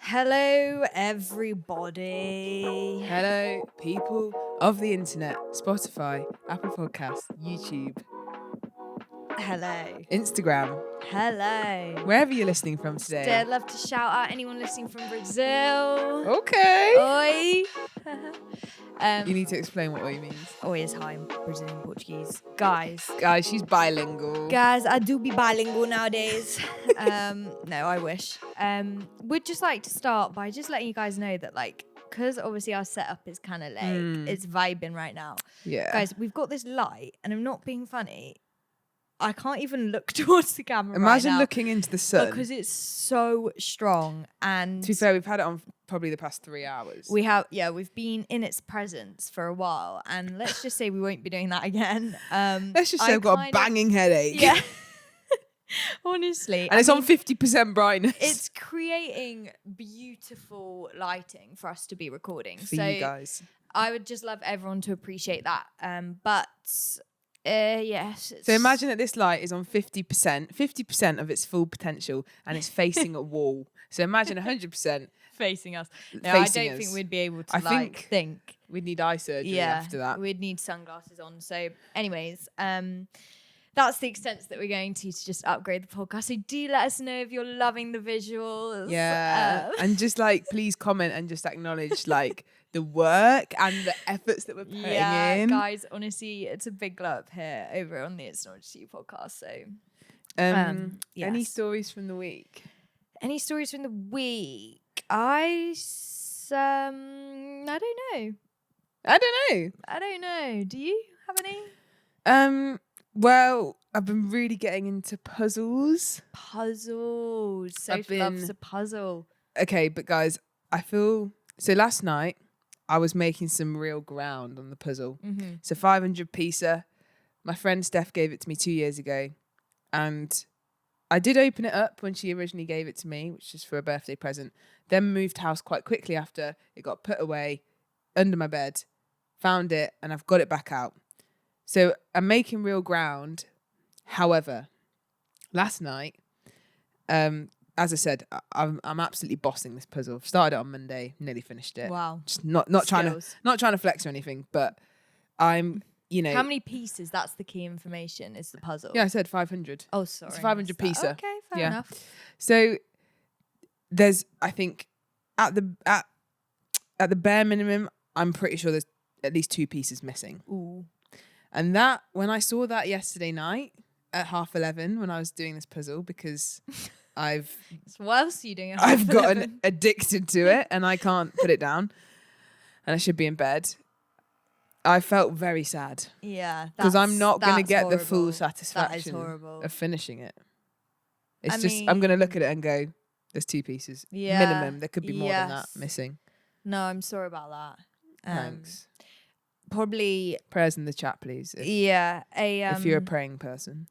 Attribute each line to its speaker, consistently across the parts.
Speaker 1: Hello, everybody.
Speaker 2: Hello, people of the internet, Spotify, Apple Podcasts, YouTube,
Speaker 1: Hello.
Speaker 2: Instagram,
Speaker 1: Hello.
Speaker 2: wherever you're listening from today.
Speaker 1: I'd love to shout out anyone listening from Brazil.
Speaker 2: Okay.
Speaker 1: Oi.
Speaker 2: You need to explain what Oi means.
Speaker 1: Oi is hi in Brazilian Portuguese. Guys,
Speaker 2: She's bilingual.
Speaker 1: I do be bilingual nowadays. No, I wish. We'd just like to start by just letting you guys know that, because obviously our setup is kind of it's vibing right now.
Speaker 2: Yeah.
Speaker 1: Guys, we've got this light, and I'm not being funny. I can't even look towards the camera.
Speaker 2: Imagine
Speaker 1: right now
Speaker 2: looking into the sun.
Speaker 1: because it's so strong. And
Speaker 2: to be fair, we've had it on probably the past 3 hours.
Speaker 1: we've been in its presence for a while, and let's just say we won't be doing that again.
Speaker 2: Let's just say I've got a banging headache.
Speaker 1: Yeah. Honestly.
Speaker 2: And it's on 50% brightness.
Speaker 1: It's creating beautiful lighting for us to be recording.
Speaker 2: For
Speaker 1: so
Speaker 2: you guys.
Speaker 1: I would just love everyone to appreciate that. Yes.
Speaker 2: So imagine that this light is on 50% of its full potential, and it's facing a wall. So imagine 100%
Speaker 1: facing us. No,
Speaker 2: facing
Speaker 1: I don't
Speaker 2: us.
Speaker 1: think we'd be able to think.
Speaker 2: We'd need eye surgery after that.
Speaker 1: We'd need sunglasses on. So anyways, that's the extent that we're going to just upgrade the podcast. So do let us know if you're loving the visuals.
Speaker 2: Yeah. And just please comment and just acknowledge the work and the efforts that we're putting in.
Speaker 1: Guys, honestly, it's a big glow up here over on the It's Not Just You podcast. So
Speaker 2: Any
Speaker 1: yes.
Speaker 2: stories from the week?
Speaker 1: Any stories from the week? I don't know.
Speaker 2: I don't
Speaker 1: know. Do you have any?
Speaker 2: know. Well, I've been really getting into puzzles.
Speaker 1: Soph loves a puzzle.
Speaker 2: Okay, but guys, I feel... So last night, I was making some real ground on the puzzle.
Speaker 1: Mm-hmm.
Speaker 2: It's a 500 piecer. My friend Steph gave it to me 2 years ago. And I did open it up when she originally gave it to me, which is for a birthday present. Then moved house quite quickly after. It got put away under my bed. Found it, and I've got it back out. So I'm making real ground. However, last night, as I said, I'm absolutely bossing this puzzle. Started it on Monday, nearly finished it.
Speaker 1: Wow.
Speaker 2: Just not trying to flex or anything, but I'm,
Speaker 1: How many pieces? That's the key information. Is the puzzle?
Speaker 2: Yeah, I said 500.
Speaker 1: Oh, sorry.
Speaker 2: It's a 500 piecer.
Speaker 1: Okay, fair enough.
Speaker 2: So there's, I think, at the bare minimum, I'm pretty sure there's at least 2 pieces missing.
Speaker 1: Ooh.
Speaker 2: And that, when I saw that yesterday night at 11:30 when I was doing this puzzle, because what
Speaker 1: else are you doing?
Speaker 2: I've gotten addicted to it and I can't put it down, and I should be in bed. I felt very sad.
Speaker 1: Yeah,
Speaker 2: because I'm not going to get
Speaker 1: horrible.
Speaker 2: the full satisfaction
Speaker 1: that is horrible.
Speaker 2: of finishing it. I'm going to look at it and go, "There's 2 pieces minimum. There could be more than that missing."
Speaker 1: No, I'm sorry about that.
Speaker 2: Thanks.
Speaker 1: Probably
Speaker 2: prayers in the chat, please. If you're a praying person.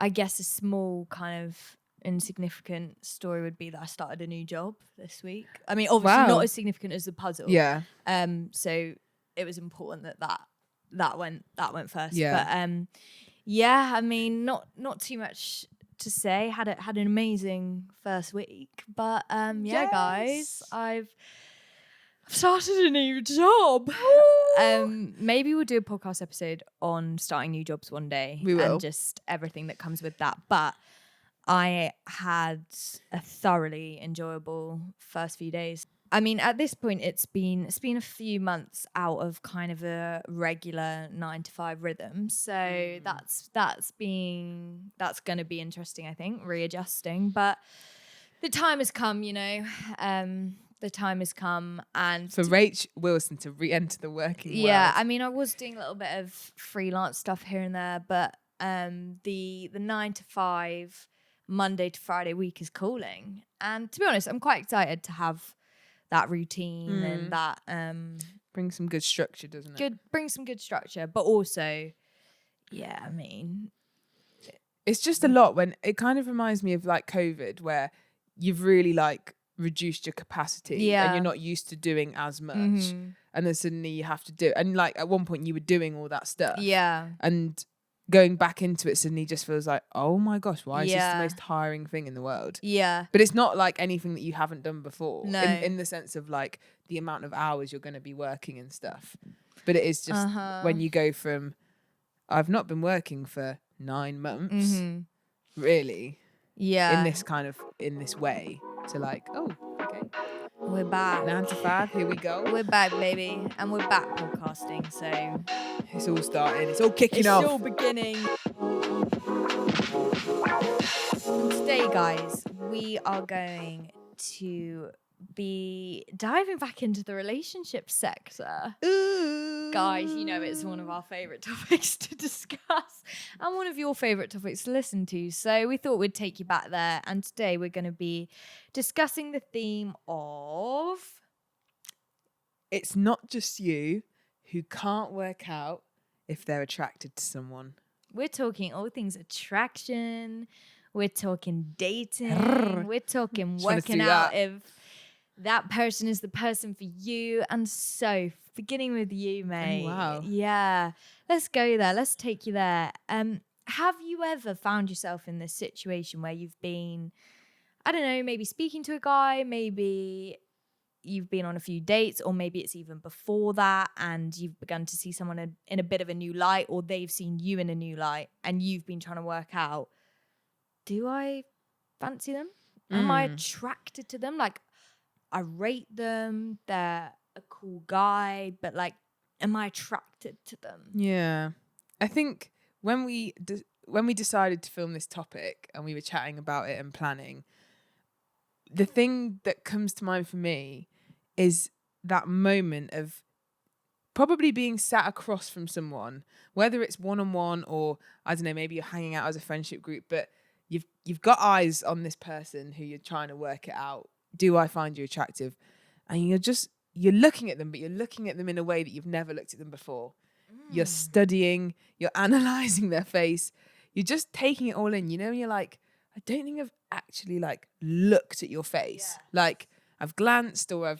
Speaker 1: I guess a small kind of insignificant story would be that I started a new job this week. I mean, obviously not as significant as the puzzle.
Speaker 2: Yeah.
Speaker 1: So it was important that went first.
Speaker 2: Yeah.
Speaker 1: But I mean, not too much to say. Had an amazing first week. But
Speaker 2: yes.
Speaker 1: guys, I've started a new job. Maybe we'll do a podcast episode on starting new jobs one day.
Speaker 2: We will.
Speaker 1: And just everything that comes with that. But I had a thoroughly enjoyable first few days. I mean, at this point, it's been a few months out of kind of a regular 9-to-5 rhythm. So that's going to be interesting, I think, readjusting. But the time has come, the time has come, and
Speaker 2: for Rach Wilson to re-enter the working world.
Speaker 1: Yeah, I mean, I was doing a little bit of freelance stuff here and there, but the 9-to-5 Monday to Friday week is calling, and to be honest, I'm quite excited to have that routine and that
Speaker 2: brings some good structure, doesn't it?
Speaker 1: Brings some good structure, but also, yeah, I mean,
Speaker 2: it's just a lot. When it kind of reminds me of COVID, where you've really reduced your capacity and you're not used to doing as much, and then suddenly you have to do, and at one point you were doing all that stuff,
Speaker 1: and
Speaker 2: going back into it suddenly just feels like, oh my gosh, why is this the
Speaker 1: Yeah.
Speaker 2: most tiring thing in the world?
Speaker 1: Yeah.
Speaker 2: But it's not like anything that you haven't done before,
Speaker 1: No.
Speaker 2: in the sense of like the amount of hours you're going to be working and stuff. But it is just when you go from, I've not been working for 9 months, really,
Speaker 1: Yeah.
Speaker 2: in this way, to like, oh, okay,
Speaker 1: We're back.
Speaker 2: 9 to 5, here we go.
Speaker 1: We're back, baby. And we're back podcasting, so
Speaker 2: It's all starting, it's all kicking
Speaker 1: it's
Speaker 2: off.
Speaker 1: still beginning. And today, guys, we are going to be diving back into the relationship sector.
Speaker 2: Ooh.
Speaker 1: Guys, you know it's one of our favourite topics to discuss and one of your favourite topics to listen to. So we thought we'd take you back there. And today we're going to be discussing the theme of...
Speaker 2: It's not just you who can't work out if they're attracted to someone.
Speaker 1: We're talking all things attraction. We're talking dating. We're talking working out if that person is the person for you. And so, beginning with you, mate.
Speaker 2: Oh, wow.
Speaker 1: Yeah. Let's go there. Let's take you there. Have you ever found yourself in this situation where you've been, I don't know, maybe speaking to a guy, maybe you've been on a few dates, or maybe it's even before that and you've begun to see someone in a bit of a new light, or they've seen you in a new light and you've been trying to work out, do I fancy them? Am I attracted to them? Like, I rate them, they're a cool guy, but like, am I attracted to them?
Speaker 2: Yeah. I think when we decided to film this topic and we were chatting about it and planning, the thing that comes to mind for me is that moment of probably being sat across from someone, whether it's one-on-one or, I don't know, maybe you're hanging out as a friendship group, but you've got eyes on this person who you're trying to work it out. Do I find you attractive? And you're looking at them, but you're looking at them in a way that you've never looked at them before. You're studying, you're analysing their face, you're just taking it all in, and you're like, I don't think I've actually like looked at your face. Yeah. Like I've glanced, or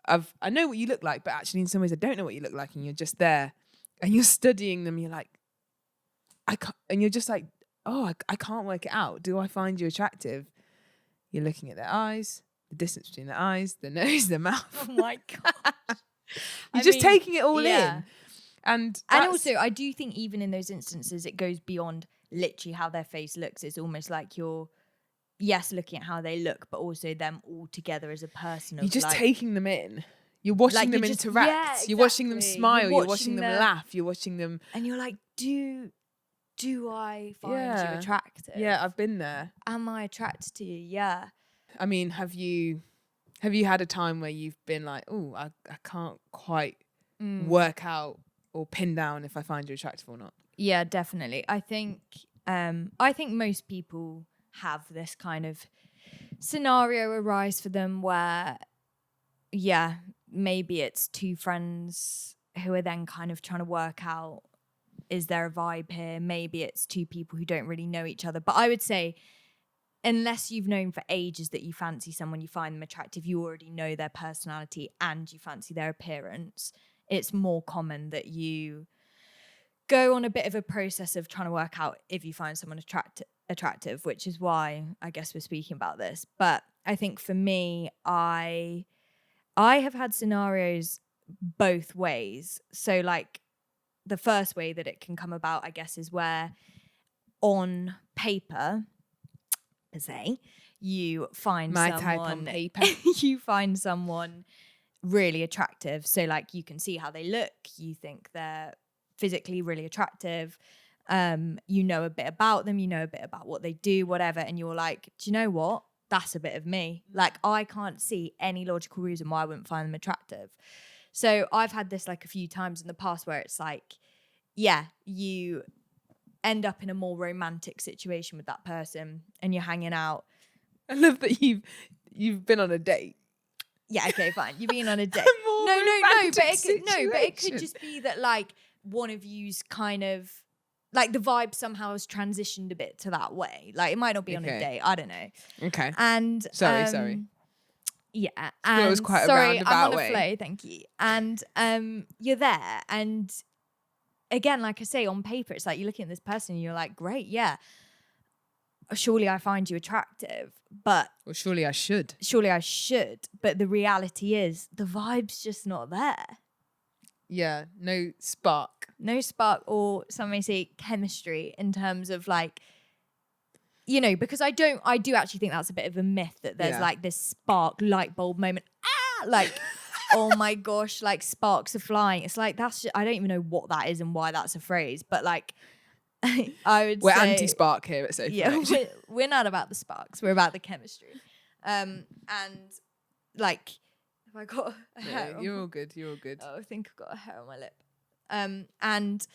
Speaker 2: I know what you look like, but actually in some ways I don't know what you look like, and you're just there and you're studying them. You're like, I can't, and you're just like, oh, I can't work it out. Do I find you attractive? You're looking at their eyes, the distance between their eyes, the nose, the mouth.
Speaker 1: Oh my God.
Speaker 2: You're just taking it all in. And
Speaker 1: also, I do think even in those instances, it goes beyond literally how their face looks. It's almost like you're, yes, looking at how they look, but also them all together as a person.
Speaker 2: You're just
Speaker 1: like,
Speaker 2: taking them in. You're watching
Speaker 1: like
Speaker 2: them
Speaker 1: you're just,
Speaker 2: interact.
Speaker 1: yeah, exactly.
Speaker 2: You're watching them smile. You're watching them
Speaker 1: their...
Speaker 2: laugh. You're watching them.
Speaker 1: And you're like, do I find you attractive?
Speaker 2: Yeah, I've been there.
Speaker 1: Am I attracted to you? Yeah.
Speaker 2: I mean, have you had a time where you've been like, oh, I can't quite work out or pin down if I find you attractive or not?
Speaker 1: Yeah, definitely. I think most people have this kind of scenario arise for them where, yeah, maybe it's two friends who are then kind of trying to work out, is there a vibe here? Maybe it's two people who don't really know each other. But I would say, unless you've known for ages that you fancy someone, you find them attractive, you already know their personality and you fancy their appearance, it's more common that you go on a bit of a process of trying to work out if you find someone attractive, which is why I guess we're speaking about this. But I think for me, I have had scenarios both ways. So like the first way that it can come about, I guess, is where on paper, per se, you find
Speaker 2: type on paper.
Speaker 1: You find someone really attractive. So like you can see how they look, you think they're physically really attractive, you know a bit about them, you know a bit about what they do, whatever, and you're like, do you know what? That's a bit of me. Like I can't see any logical reason why I wouldn't find them attractive. So I've had this like a few times in the past where it's like, yeah, you end up in a more romantic situation with that person and you're hanging out.
Speaker 2: I love that you've been on a date.
Speaker 1: Yeah, okay, fine. You've been on a date.
Speaker 2: No,
Speaker 1: but it could just be that like one of you's kind of like the vibe somehow has transitioned a bit to that way. Like it might not be on a date. I don't know.
Speaker 2: Okay.
Speaker 1: And
Speaker 2: sorry.
Speaker 1: Yeah, and
Speaker 2: it was quite a
Speaker 1: sorry,
Speaker 2: roundabout
Speaker 1: I'm on
Speaker 2: way.
Speaker 1: a flow. Thank you. And you're there, and again, like I say, on paper, it's like you're looking at this person and you're like, great, yeah, surely I find you attractive, but
Speaker 2: Well, surely I should.
Speaker 1: surely I should. But the reality is the vibe's just not there.
Speaker 2: Yeah, no spark.
Speaker 1: No spark, or some may say chemistry, in terms of like, you know, because I do actually think that's a bit of a myth that there's like this spark light bulb moment. Like, oh my gosh, like sparks are flying. It's like, I don't even know what that is and why that's a phrase, but like, we're
Speaker 2: anti-spark here at Sophie.
Speaker 1: Yeah, we're not about the sparks. We're about the chemistry. And like, have I got a hair?
Speaker 2: Yeah, you're all good. You're all good.
Speaker 1: Oh, I think I've got a hair on my lip. And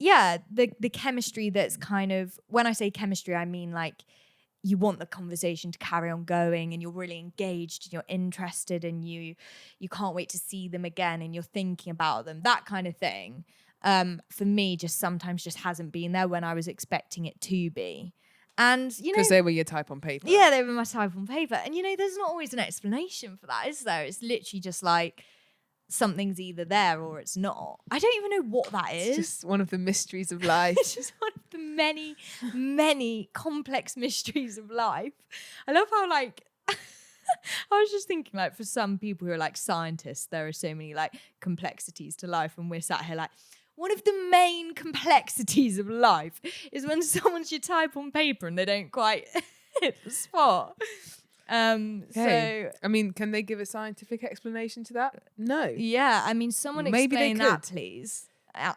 Speaker 1: yeah, the chemistry that's kind of, when I say chemistry, I mean like you want the conversation to carry on going and you're really engaged and you're interested and you can't wait to see them again and you're thinking about them, that kind of thing. For me, just sometimes just hasn't been there when I was expecting it to be. And, you know,
Speaker 2: because they were your type on paper.
Speaker 1: Yeah, they were my type on paper. And, you know, there's not always an explanation for that, is there? It's literally just like something's either there or it's not. I don't even know what that is.
Speaker 2: It's just one of the mysteries of life.
Speaker 1: It's just one of the many, many complex mysteries of life. I love how, like, I was just thinking, like, for some people who are like scientists, there are so many like complexities to life, and we're sat here like, one of the main complexities of life is when someone's your type on paper and they don't quite hit the spot. So
Speaker 2: I mean, can they give a scientific explanation to that? No.
Speaker 1: yeah, I mean, someone
Speaker 2: Maybe
Speaker 1: explain
Speaker 2: they
Speaker 1: that,
Speaker 2: could.
Speaker 1: please.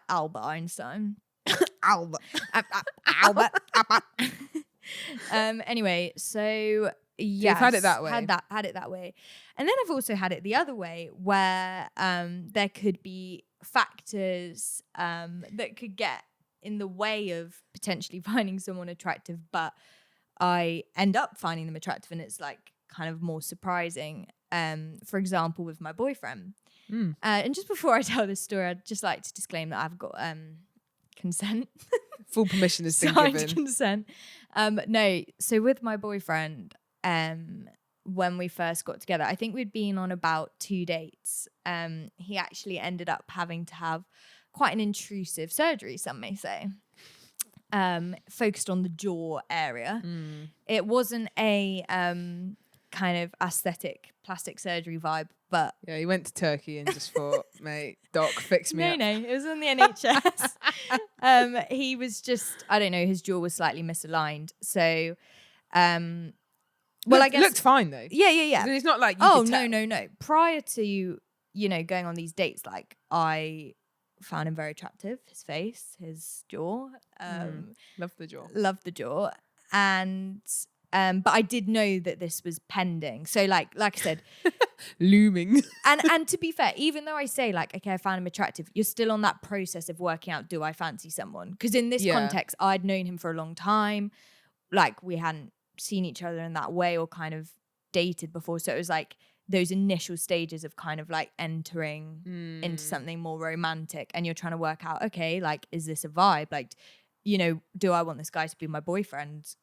Speaker 1: Albert Einstein.
Speaker 2: Albert.
Speaker 1: Albert. Anyway, so yes,
Speaker 2: you've had it that way.
Speaker 1: Had it that way, and then I've also had it the other way, where there could be factors that could get in the way of potentially finding someone attractive, but I end up finding them attractive, and it's like kind of more surprising. For example, with my boyfriend. And just before I tell this story, I'd just like to disclaim that I've got consent.
Speaker 2: Full permission has been
Speaker 1: Signed
Speaker 2: given.
Speaker 1: consent. No, so with my boyfriend, when we first got together, I think we'd been on about 2 dates. He actually ended up having to have quite an intrusive surgery, some may say. Focused on the jaw area. It wasn't a kind of aesthetic plastic surgery vibe, but
Speaker 2: Yeah, he went to Turkey and just thought, mate, doc, fix me up.
Speaker 1: no, it was on the NHS. He was just, I don't know, his jaw was slightly misaligned. So, well, I guess
Speaker 2: looked fine though.
Speaker 1: Yeah.
Speaker 2: It's not like you
Speaker 1: Oh
Speaker 2: could tell.
Speaker 1: no. Prior to you know going on these dates, like I found him very attractive. His face, his jaw.
Speaker 2: Love the jaw.
Speaker 1: Loved the jaw, and but I did know that this was pending. So like I said,
Speaker 2: Looming.
Speaker 1: and to be fair, even though I say like, okay, I found him attractive, you're still on that process of working out, do I fancy someone? Because in this context, I'd known him for a long time. Like we hadn't seen each other in that way or kind of dated before. So it was like those initial stages of kind of like entering into something more romantic, and you're trying to work out, okay, like, is this a vibe? Like, you know, do I want this guy to be my boyfriend?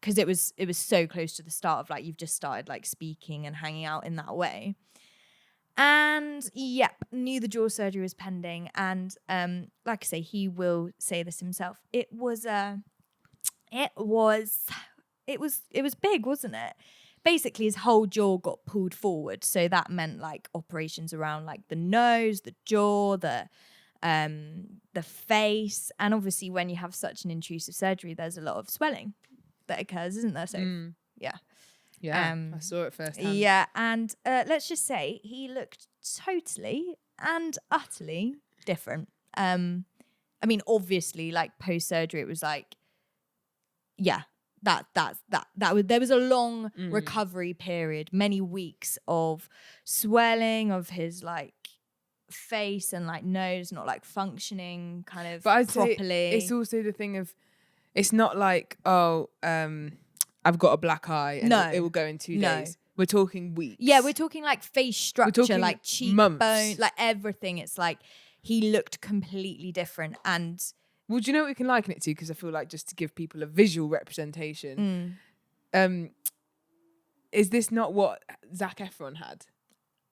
Speaker 1: Because it was so close to the start of like, you've just started like speaking and hanging out in that way. And yep, knew the jaw surgery was pending. And like I say, he will say this himself. It was big, wasn't it? Basically, his whole jaw got pulled forward. So that meant like operations around like the nose, the jaw, the face. And obviously when you have such an intrusive surgery, there's a lot of swelling that occurs, isn't there? So yeah.
Speaker 2: Yeah, I saw it firsthand.
Speaker 1: Yeah, and let's just say he looked totally and utterly different. I mean, obviously, like post-surgery, it was like, yeah, there was a long recovery period, many weeks of swelling of his like face and like nose not like functioning kind of properly.
Speaker 2: Say it's also the thing of, it's not like, I've got a black eye and it will go in 2 days. We're talking weeks.
Speaker 1: Yeah, we're talking like face structure, like cheekbone,
Speaker 2: months.
Speaker 1: like everything. It's like he looked completely different. And
Speaker 2: well, do you know what we can liken it to? Because I feel like just to give people a visual representation, is this not what Zac Efron had?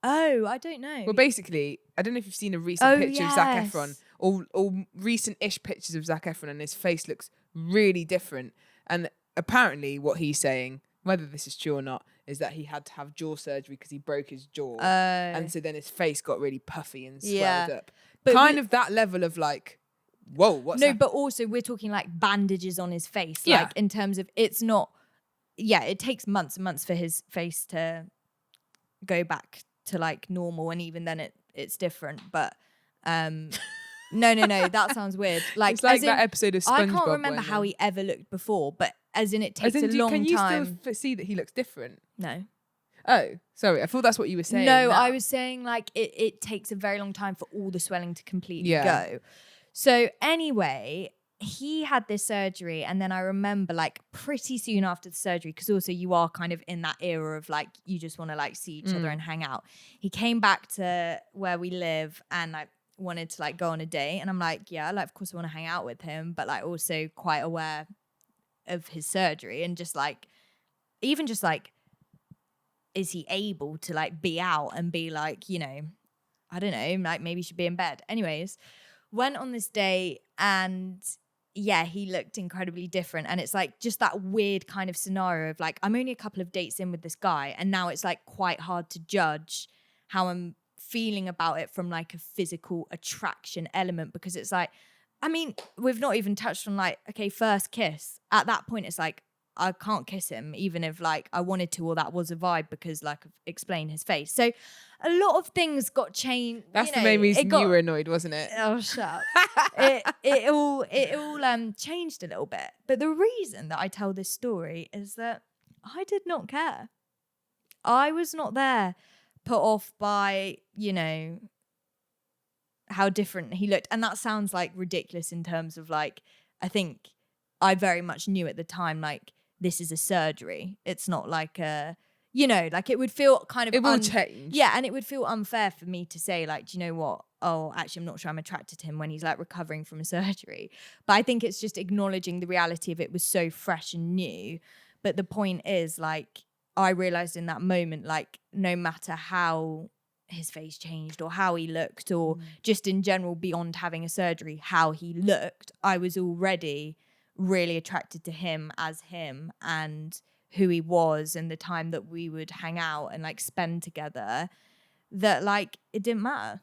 Speaker 1: Oh, I don't know.
Speaker 2: Well, basically, I don't know if you've seen a recent picture of Zac Efron or recent-ish pictures of Zac Efron, and his face looks really different. And apparently what he's saying, whether this is true or not, is that he had to have jaw surgery because he broke his jaw. And so then his face got really puffy and swelled up.
Speaker 1: But
Speaker 2: kind of that level of like, whoa, what's
Speaker 1: no, but also we're talking like bandages on his face.
Speaker 2: Yeah.
Speaker 1: Like in terms of it's not, it takes months and months for his face to go back to like normal. And even then it's different. But no, that sounds weird. Like,
Speaker 2: it's like that episode of SpongeBob.
Speaker 1: I can't remember how he ever looked before, but as in it takes a long time.
Speaker 2: Can you still see that he looks different?
Speaker 1: No.
Speaker 2: Oh, sorry. I thought that's what you were saying.
Speaker 1: No, I was saying like it takes a very long time for all the swelling to completely go. So anyway, he had this surgery, and then I remember like pretty soon after the surgery, because also you are kind of in that era of like you just want to like see each other and hang out. He came back to where we live and like wanted to like go on a date, and I'm like, yeah, like of course I want to hang out with him, but like also quite aware of his surgery and just like even just like, is he able to like be out and be like, you know, I don't know, like maybe he should be in bed. Anyways, went on this date and yeah, he looked incredibly different. And it's like just that weird kind of scenario of like, I'm only a couple of dates in with this guy, and now it's like quite hard to judge how I'm feeling about it from like a physical attraction element, because it's like, I mean, we've not even touched on like, okay, first kiss. At that point, it's like, I can't kiss him, even if like I wanted to, or that was a vibe, because like I've explained his face. So a lot of things got changed.
Speaker 2: That's the main reason you were annoyed, wasn't it?
Speaker 1: Oh, shut up. it all changed a little bit. But the reason that I tell this story is that I did not care. I was not there put off by, you know, how different he looked. And that sounds like ridiculous in terms of like, I think I very much knew at the time, like, this is a surgery. It's not like a, you know, like it would feel kind of...
Speaker 2: It will change.
Speaker 1: Yeah, and it would feel unfair for me to say like, do you know what? Oh, actually, I'm not sure I'm attracted to him when he's like recovering from a surgery. But I think it's just acknowledging the reality of it was so fresh and new. But the point is like, I realized in that moment, like no matter how his face changed or how he looked or just in general beyond having a surgery, how he looked, I was already really attracted to him as him and who he was and the time that we would hang out and like spend together, that like it didn't matter.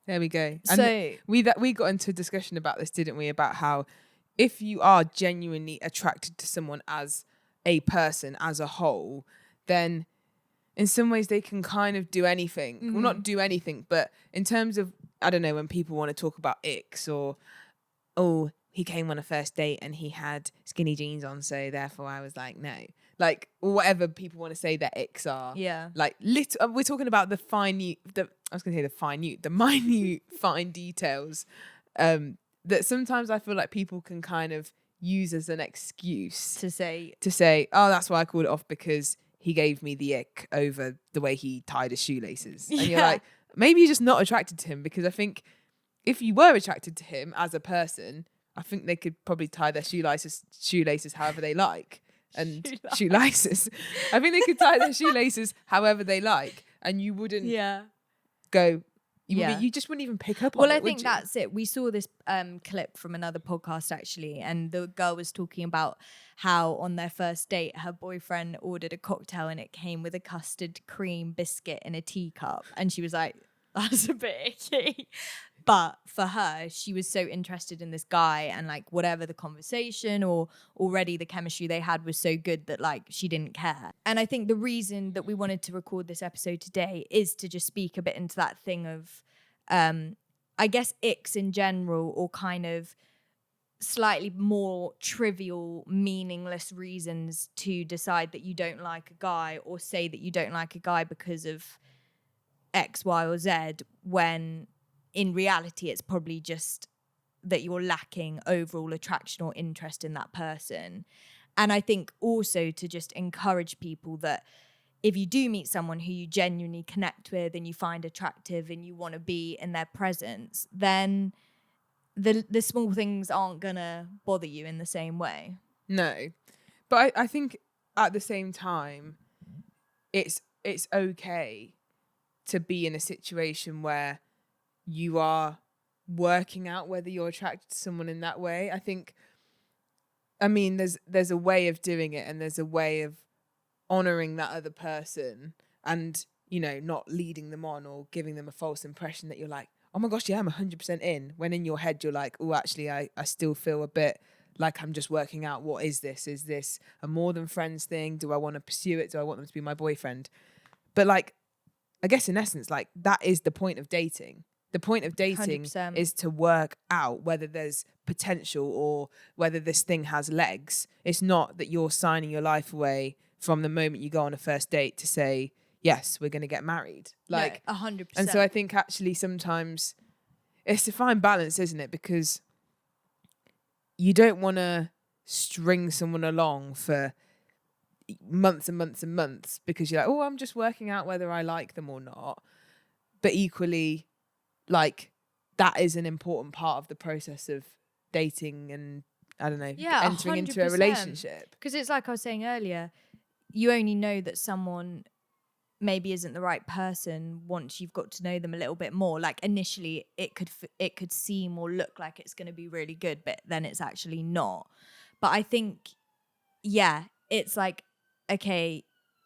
Speaker 2: There we go.
Speaker 1: So
Speaker 2: and we got into a discussion about this, didn't we, about how if you are genuinely attracted to someone as a person as a whole, then in some ways they can kind of do anything. Well, not do anything, but in terms of, I don't know, when people want to talk about icks or, oh, he came on a first date and he had skinny jeans on, so therefore I was like, no. Like, whatever people want to say their icks are.
Speaker 1: Yeah.
Speaker 2: Like, we're talking about the minute fine details that sometimes I feel like people can kind of use as an excuse
Speaker 1: to say,
Speaker 2: oh, that's why I called it off, because he gave me the ick over the way he tied his shoelaces. And you're like, maybe you're just not attracted to him, because I think if you were attracted to him as a person, I think they could probably tie their shoelaces however they like. And shoelaces. I think they could tie their shoelaces however they like. And you wouldn't go, you just wouldn't even pick up on it.
Speaker 1: Well, I think that's it. We saw this clip from another podcast actually, and the girl was talking about how on their first date, her boyfriend ordered a cocktail and it came with a custard cream biscuit in a teacup. And she was like, that's a bit icky. But for her, she was so interested in this guy and like whatever the conversation or already the chemistry they had was so good that like she didn't care. And I think the reason that we wanted to record this episode today is to just speak a bit into that thing of, I guess, icks in general, or kind of slightly more trivial, meaningless reasons to decide that you don't like a guy or say that you don't like a guy because of X, Y, or Z, when in reality, it's probably just that you're lacking overall attraction or interest in that person. And I think also to just encourage people that if you do meet someone who you genuinely connect with and you find attractive and you want to be in their presence, then the small things aren't going to bother you in the same way.
Speaker 2: No. But I think at the same time, it's okay to be in a situation where you are working out whether you're attracted to someone in that way. I think, I mean, there's a way of doing it, and there's a way of honoring that other person, and, you know, not leading them on or giving them a false impression that you're like, oh my gosh, yeah, I'm 100% in, when in your head you're like, oh, actually, I still feel a bit like I'm just working out, what is this? Is this a more than friends thing? Do I want to pursue it? Do I want them to be my boyfriend? But like, I guess in essence, like, that is the point of dating. The point of dating
Speaker 1: 100%.
Speaker 2: is to work out whether there's potential or whether this thing has legs. It's not that you're signing your life away from the moment you go on a first date to say, yes, we're going to get married. Like,
Speaker 1: no, 100%.
Speaker 2: and so I think actually sometimes it's a fine balance, isn't it? Because you don't want to string someone along for months and months and months because you're like, oh, I'm just working out whether I like them or not. But equally, like, that is an important part of the process of dating and, I don't know,
Speaker 1: Yeah,
Speaker 2: entering into a
Speaker 1: 100%.
Speaker 2: relationship.
Speaker 1: Because it's like I was saying earlier, you only know that someone maybe isn't the right person once you've got to know them a little bit more. Like, initially it could seem or look like it's going to be really good, but then it's actually not. But I think, yeah, it's like, okay,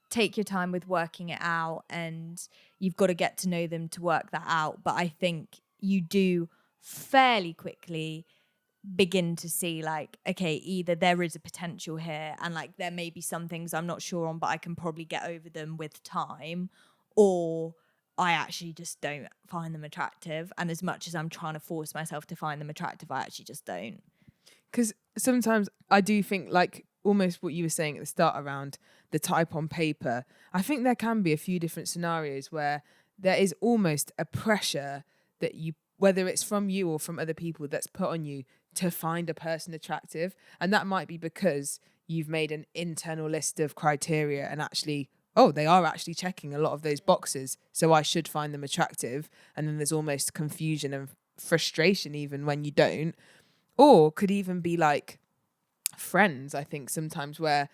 Speaker 1: take your time with working it out, and you've got to get to know them to work that out. But I think you do fairly quickly begin to see, like, okay, either there is a potential here, and like there may be some things I'm not sure on, but I can probably get over them with time, or I actually just don't find them attractive, and as much as I'm trying to force myself to find them attractive, I actually just don't.
Speaker 2: Because sometimes I do think, like, almost what you were saying at the start around the type on paper, I think there can be a few different scenarios where there is almost a pressure that you, whether it's from you or from other people, that's put on you to find a person attractive. And that might be because you've made an internal list of criteria and actually, oh, they are actually checking a lot of those boxes, so I should find them attractive. And then there's almost confusion and frustration even when you don't. Or could even be like friends, I think, sometimes, where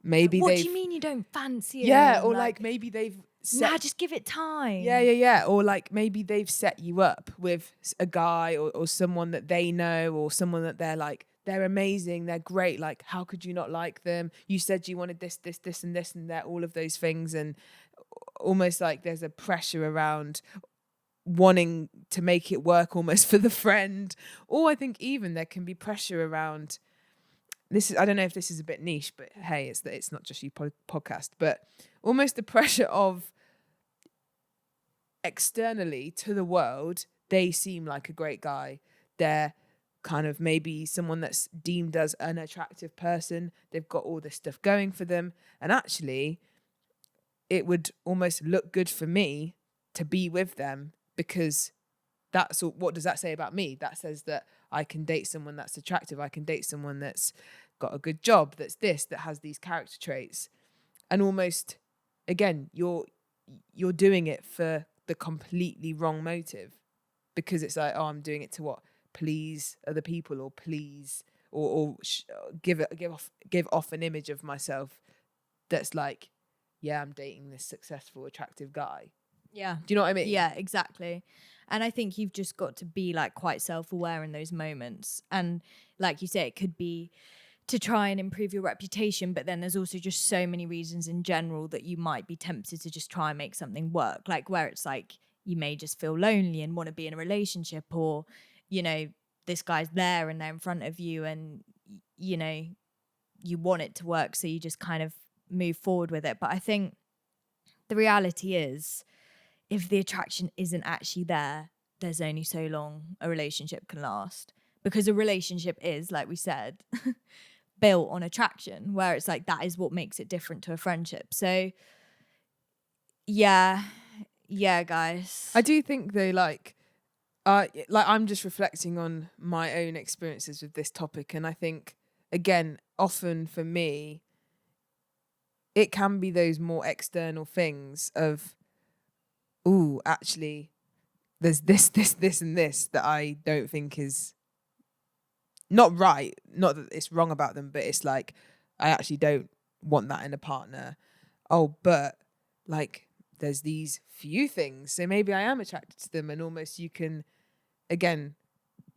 Speaker 2: maybe
Speaker 1: What
Speaker 2: they've...
Speaker 1: do you mean you don't fancy it?
Speaker 2: Yeah, or like maybe they've set...
Speaker 1: Nah, just give it time.
Speaker 2: Yeah. Or like maybe they've set you up with a guy or someone that they know, or someone that they're like, they're amazing, they're great, like, how could you not like them? You said you wanted this, and this, and that, all of those things. And almost like there's a pressure around wanting to make it work almost for the friend. Or I think even there can be pressure around this. I don't know if this is a bit niche, but hey, it's not just you podcast, but almost the pressure of externally to the world, they seem like a great guy. They're kind of maybe someone that's deemed as an attractive person. They've got all this stuff going for them. And actually, it would almost look good for me to be with them, because that's what does that say about me? That says that I can date someone that's attractive. I can date someone that's got a good job, that's this, that has these character traits. And almost, again, you're doing it for the completely wrong motive, because it's like, oh, I'm doing it to what? Please other people, or please, or give off an image of myself that's like, yeah, I'm dating this successful, attractive guy.
Speaker 1: Yeah.
Speaker 2: Do you know what I mean?
Speaker 1: Yeah, exactly. And I think you've just got to be like quite self-aware in those moments. And like you say, it could be to try and improve your reputation, but then there's also just so many reasons in general that you might be tempted to just try and make something work. Like where it's like you may just feel lonely and want to be in a relationship, or, you know, this guy's there and they're in front of you and, you know, you want it to work, so you just kind of move forward with it. But I think the reality is, if the attraction isn't actually there, there's only so long a relationship can last. Because a relationship is, like we said, built on attraction, where it's like that is what makes it different to a friendship. So, yeah, guys.
Speaker 2: I do think though, like I'm just reflecting on my own experiences with this topic, and I think, again, often for me, it can be those more external things of, ooh, actually, there's this, and this that I don't think is not right. Not that it's wrong about them, but it's like, I actually don't want that in a partner. Oh, but like, there's these few things, so maybe I am attracted to them. And almost you can, again,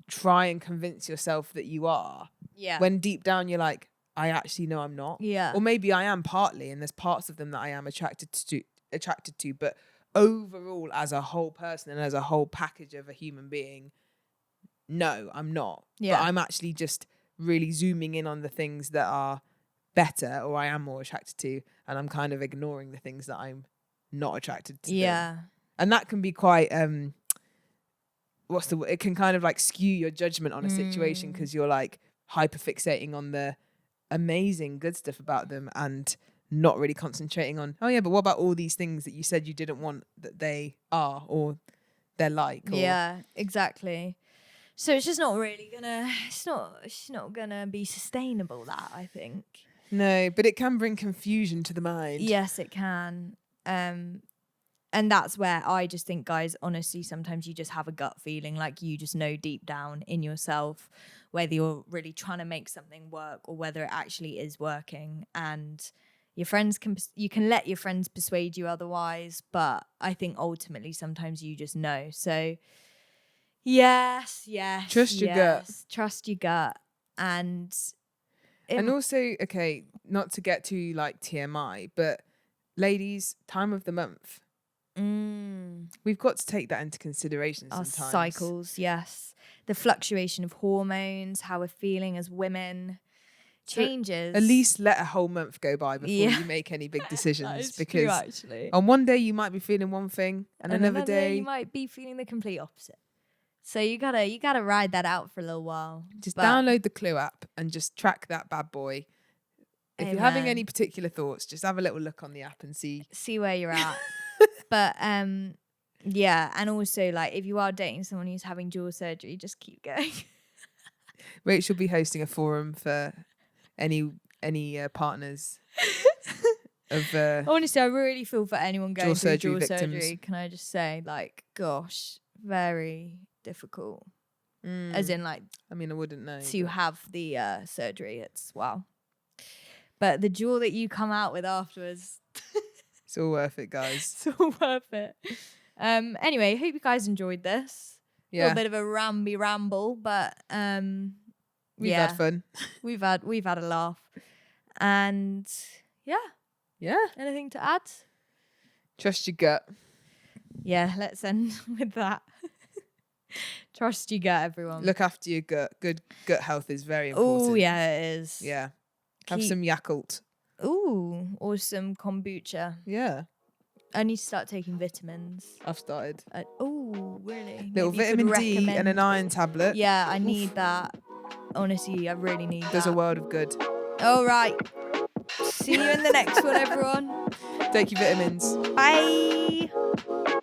Speaker 2: try and convince yourself that you are,
Speaker 1: Yeah.
Speaker 2: when deep down you're like, I actually know I'm not.
Speaker 1: Yeah.
Speaker 2: Or maybe I am partly, and there's parts of them that I am attracted to, but overall as a whole person and as a whole package of a human being, no, I'm not.
Speaker 1: Yeah.
Speaker 2: But I'm actually just really zooming in on the things that are better or I am more attracted to, and I'm kind of ignoring the things that I'm not attracted to.
Speaker 1: Yeah.
Speaker 2: And that can be quite it can kind of like skew your judgment on a situation, because you're like hyper fixating on the amazing good stuff about them and not really concentrating on, oh yeah, but what about all these things that you said you didn't want that they are or they're like? Or,
Speaker 1: yeah, exactly. So it's just not really gonna, it's not gonna be sustainable, that, I think.
Speaker 2: no, but it can bring confusion to the mind.
Speaker 1: Yes, it can. And that's where I just think, guys, honestly, sometimes you just have a gut feeling, like you just know deep down in yourself whether you're really trying to make something work or whether it actually is working. And your friends you can let your friends persuade you otherwise, but I think ultimately sometimes you just know. So yes,
Speaker 2: Trust your gut.
Speaker 1: trust your gut. And
Speaker 2: also, okay, not to get too like TMI, but ladies, time of the month. We've got to take that into consideration
Speaker 1: our
Speaker 2: sometimes.
Speaker 1: cycles, yes. The fluctuation of hormones, how we're feeling as women changes.
Speaker 2: At least let a whole month go by before you make any big decisions.
Speaker 1: That is
Speaker 2: because
Speaker 1: true, actually.
Speaker 2: on one day you might be feeling one thing, and another day
Speaker 1: you might be feeling the complete opposite. So you gotta ride that out for a little while.
Speaker 2: Just download the Clue app and just track that bad boy. If you're having any particular thoughts, just have a little look on the app and see
Speaker 1: where you're at. But yeah, and also like if you are dating someone who's having jaw surgery, just keep going.
Speaker 2: Rachel will be hosting a forum for any partners of
Speaker 1: honestly, I really feel for anyone going through jaw
Speaker 2: victims.
Speaker 1: surgery. Can I just say, like, gosh, very difficult. As in, like,
Speaker 2: I mean, I wouldn't know
Speaker 1: to have the surgery. It's wow. But the jaw that you come out with afterwards,
Speaker 2: it's all worth it, guys.
Speaker 1: it's all worth it. Anyway, hope you guys enjoyed this. A little bit of a ramble, but
Speaker 2: we've had fun.
Speaker 1: We've had a laugh. And yeah. Anything to add?
Speaker 2: Trust your gut.
Speaker 1: Yeah, let's end with that. Trust your gut, everyone.
Speaker 2: Look after your gut. Good gut health is very important.
Speaker 1: Oh, yeah, it is.
Speaker 2: Yeah. Have some Yakult.
Speaker 1: Ooh, or some kombucha.
Speaker 2: Yeah.
Speaker 1: I need to start taking vitamins.
Speaker 2: I've started.
Speaker 1: Oh, really?
Speaker 2: Little vitamin D and an iron tablet.
Speaker 1: Yeah, I need that. Honestly, I really need that.
Speaker 2: Does a world of good.
Speaker 1: All right. See you in the next one, everyone.
Speaker 2: Take your vitamins.
Speaker 1: Bye.